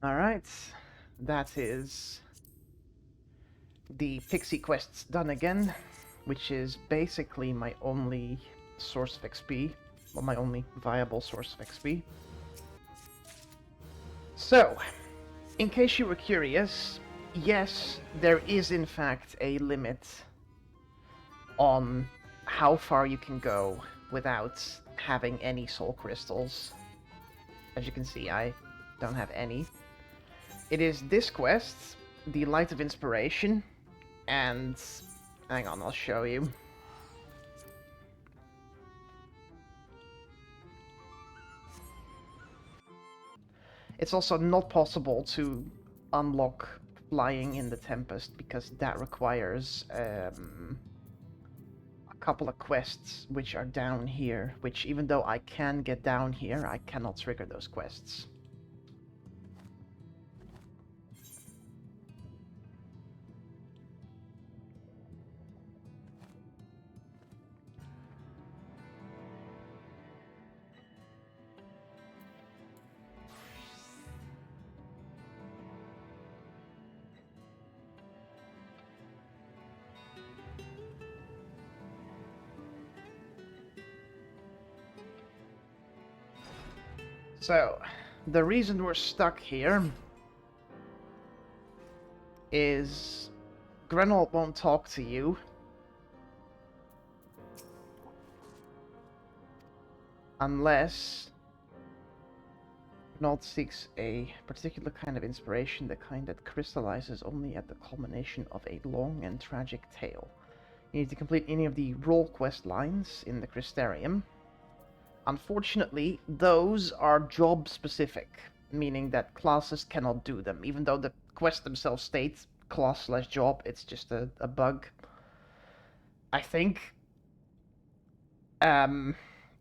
Alright, that is the pixie quests done again, which is basically my only source of XP, well, my only viable source of XP. So, in case you were curious, yes, there is in fact a limit on how far you can go without having any soul crystals. As you can see, I don't have any. It is this quest, the Light of Inspiration, and hang on, I'll show you. It's also not possible to unlock flying in the Tempest because that requires a couple of quests which are down here, which even though I can get down here, I cannot trigger those quests. So, the reason we're stuck here is Grenold won't talk to you. Unless Grenold seeks a particular kind of inspiration, the kind that crystallizes only at the culmination of a long and tragic tale. You need to complete any of the role quest lines in the Crystarium. Unfortunately, those are job specific, meaning that classes cannot do them. Even though the quest themselves states class/job, it's just a bug. I think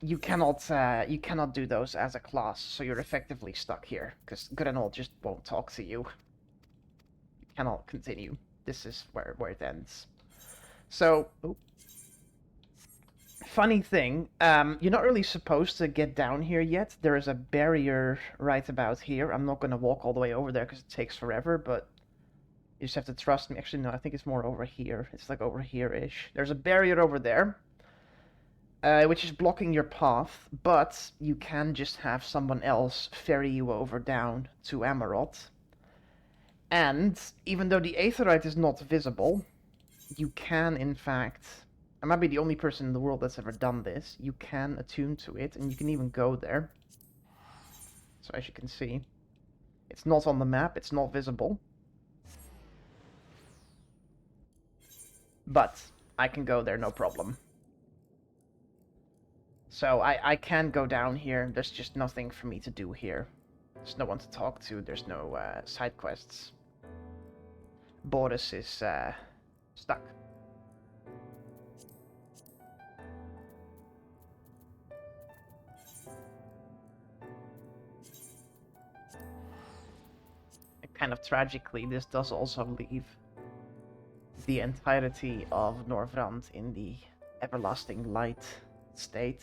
you cannot do those as a class, so you're effectively stuck here because Grenold just won't talk to you. You cannot continue. This is where it ends. So, funny thing, you're not really supposed to get down here yet. There is a barrier right about here. I'm not going to walk all the way over there because it takes forever, but you just have to trust me. Actually, no, I think it's more over here. It's like over here-ish. There's a barrier over there, which is blocking your path, but you can just have someone else ferry you over down to Amarot. And even though the Aetherite is not visible, you can, in fact... I might be the only person in the world that's ever done this. You can attune to it, and you can even go there. So as you can see, it's not on the map, it's not visible. But I can go there, no problem. So I can go down here, there's just nothing for me to do here. There's no one to talk to, there's no side quests. Boris is stuck. Kind of tragically, this does also leave the entirety of Norvrand in the everlasting light state.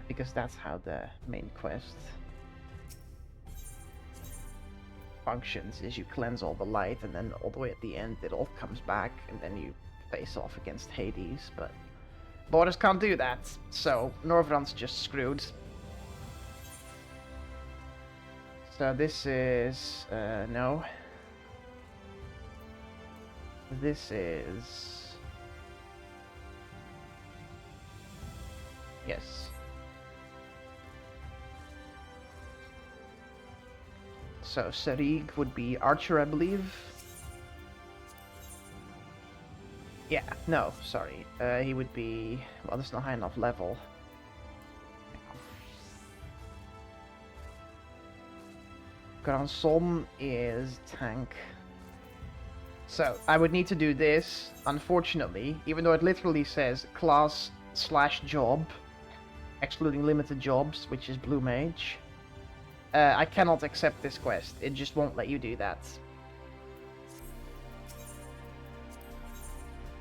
Because that's how the main quest functions, is you cleanse all the light, and then all the way at the end it all comes back, and then you face off against Hades, but Boris can't do that, so Norvrand's just screwed. So this is... no. This is... yes. So Sarig would be Archer, I believe. Yeah, no, sorry. He would be... well, that's not high enough level. Granson is tank. So, I would need to do this, unfortunately, even though it literally says class/job, excluding limited jobs, which is Blue Mage. I cannot accept this quest, it just won't let you do that.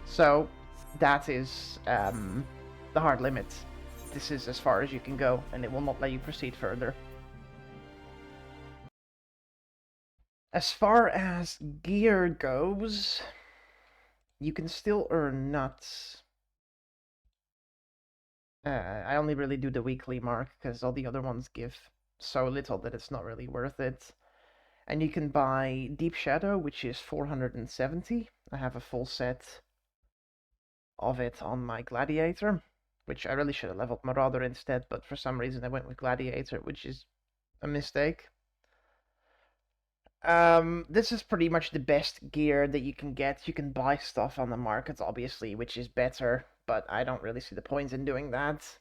So, that is the hard limit. This is as far as you can go, and it will not let you proceed further. As far as gear goes, you can still earn nuts. I only really do the weekly mark because all the other ones give so little that it's not really worth it. And you can buy Deepshadow, which is 470. I have a full set of it on my Gladiator, which I really should have leveled Marauder instead, but for some reason I went with Gladiator, which is a mistake. This is pretty much the best gear that you can get. You can buy stuff on the market, obviously, which is better, but I don't really see the point in doing that.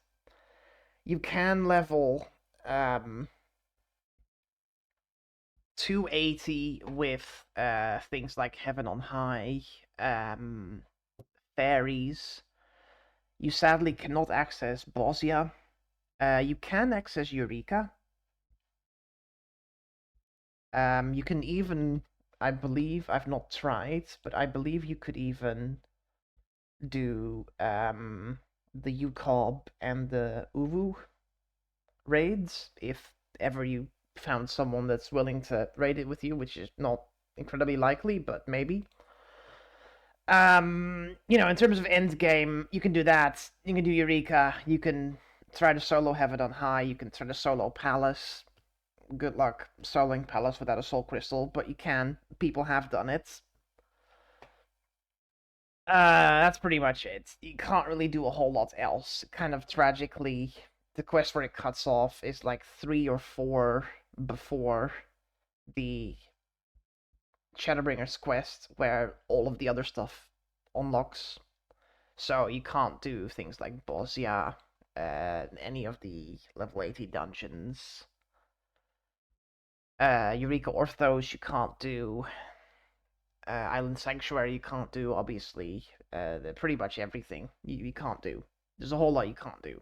You can level um 280 with things like Heaven on High, fairies. You sadly cannot access Bosnia. You can access Eureka. You can even, I believe, I've not tried, but I believe you could even do the UCOB and the Uvu raids if ever you found someone that's willing to raid it with you, which is not incredibly likely, but maybe. In terms of end game, you can do that. You can do Eureka. You can try to solo Heaven on High. You can try to solo Palace. Good luck soloing Palace without a Soul Crystal, but you can. People have done it. That's pretty much it. You can't really do a whole lot else. Kind of tragically, the quest where it cuts off is like 3 or 4 before the Shadowbringer's quest, where all of the other stuff unlocks. So you can't do things like Bosnia, any of the level 80 dungeons. Eureka Orthos you can't do. Island Sanctuary you can't do, obviously. Pretty much everything you can't do. There's a whole lot you can't do.